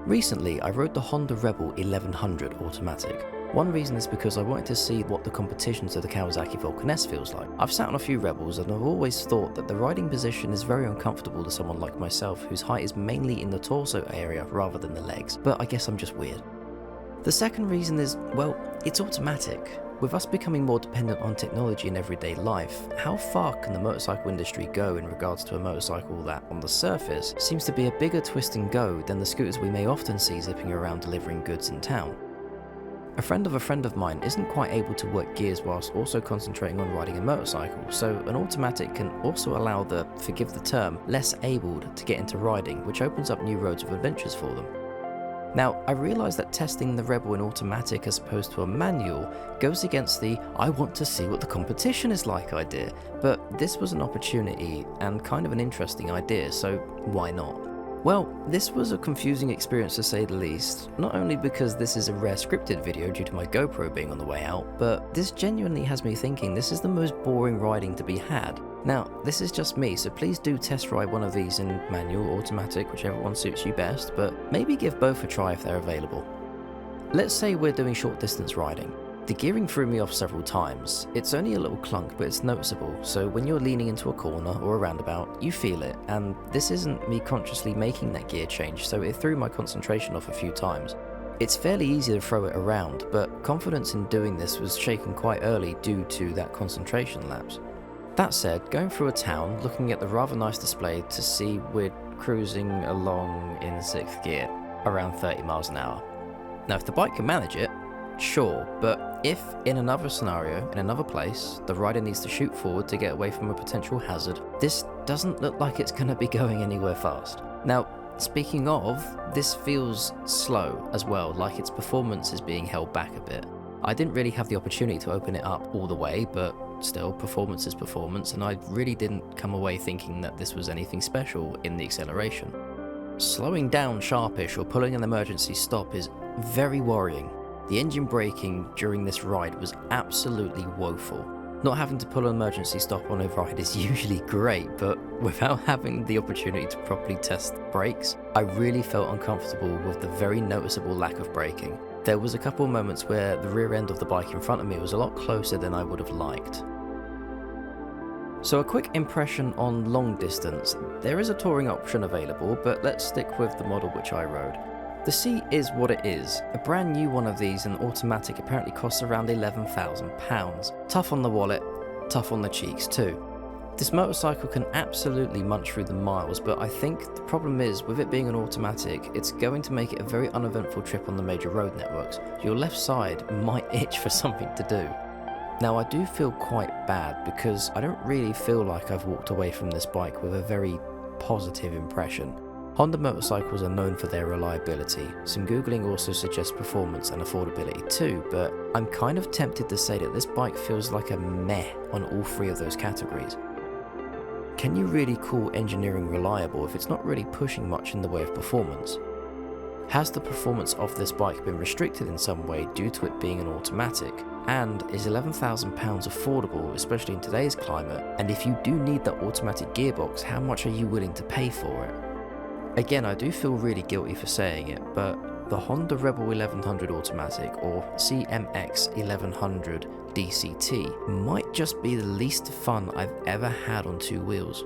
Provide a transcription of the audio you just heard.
Recently, I rode the Honda Rebel 1100 automatic. One reason is because I wanted to see what the competition to the Kawasaki Vulcan S feels like. I've sat on a few Rebels and I've always thought that the riding position is very uncomfortable to someone like myself whose height is mainly in the torso area rather than the legs, but I guess I'm just weird. The second reason is, well, it's automatic. With us becoming more dependent on technology in everyday life, how far can the motorcycle industry go in regards to a motorcycle that, on the surface, seems to be a bigger twist and go than the scooters we may often see zipping around delivering goods in town? A friend of mine isn't quite able to work gears whilst also concentrating on riding a motorcycle, so an automatic can also allow the, forgive the term, less abled to get into riding, which opens up new roads of adventures for them. Now, I realise that testing the Rebel in automatic as opposed to a manual goes against the I want to see what the competition is like idea, but this was an opportunity and kind of an interesting idea, so why not? Well, this was a confusing experience to say the least, not only because this is a rare scripted video due to my GoPro being on the way out, but this genuinely has me thinking this is the most boring riding to be had. Now, this is just me, so please do test ride one of these in manual or automatic, whichever one suits you best, but maybe give both a try if they're available. Let's say we're doing short distance riding. The gearing threw me off several times. It's only a little clunk, but it's noticeable, so when you're leaning into a corner or a roundabout, you feel it, and this isn't me consciously making that gear change, so it threw my concentration off a few times. It's fairly easy to throw it around, but confidence in doing this was shaken quite early due to that concentration lapse. That said, going through a town, looking at the rather nice display to see we're cruising along in 6th gear, around 30 miles an hour. Now if the bike can manage it, sure, but if in another scenario, in another place, the rider needs to shoot forward to get away from a potential hazard, this doesn't look like it's going to be going anywhere fast. Now, speaking of, this feels slow as well, like its performance is being held back a bit. I didn't really have the opportunity to open it up all the way, but still, performance is performance, and I really didn't come away thinking that this was anything special in the acceleration. Slowing down sharpish or pulling an emergency stop is very worrying. The engine braking during this ride was absolutely woeful. Not having to pull an emergency stop on a ride is usually great, but without having the opportunity to properly test brakes, I really felt uncomfortable with the very noticeable lack of braking. There was a couple of moments where the rear end of the bike in front of me was a lot closer than I would have liked. So a quick impression on long distance. There is a touring option available, but let's stick with the model which I rode. The seat is what it is. A brand new one of these in automatic apparently costs around £11,000. Tough on the wallet, tough on the cheeks too. This motorcycle can absolutely munch through the miles, but I think the problem is, with it being an automatic, it's going to make it a very uneventful trip on the major road networks. Your left side might itch for something to do. Now I do feel quite bad because I don't really feel like I've walked away from this bike with a very positive impression. Honda motorcycles are known for their reliability. Some googling also suggests performance and affordability too, but I'm kind of tempted to say that this bike feels like a meh on all three of those categories. Can you really call engineering reliable if it's not really pushing much in the way of performance? Has the performance of this bike been restricted in some way due to it being an automatic? And is £11,000 affordable, especially in today's climate? And if you do need that automatic gearbox, how much are you willing to pay for it? Again, I do feel really guilty for saying it, but the Honda Rebel 1100 automatic, or CMX1100 DCT, might just be the least fun I've ever had on two wheels.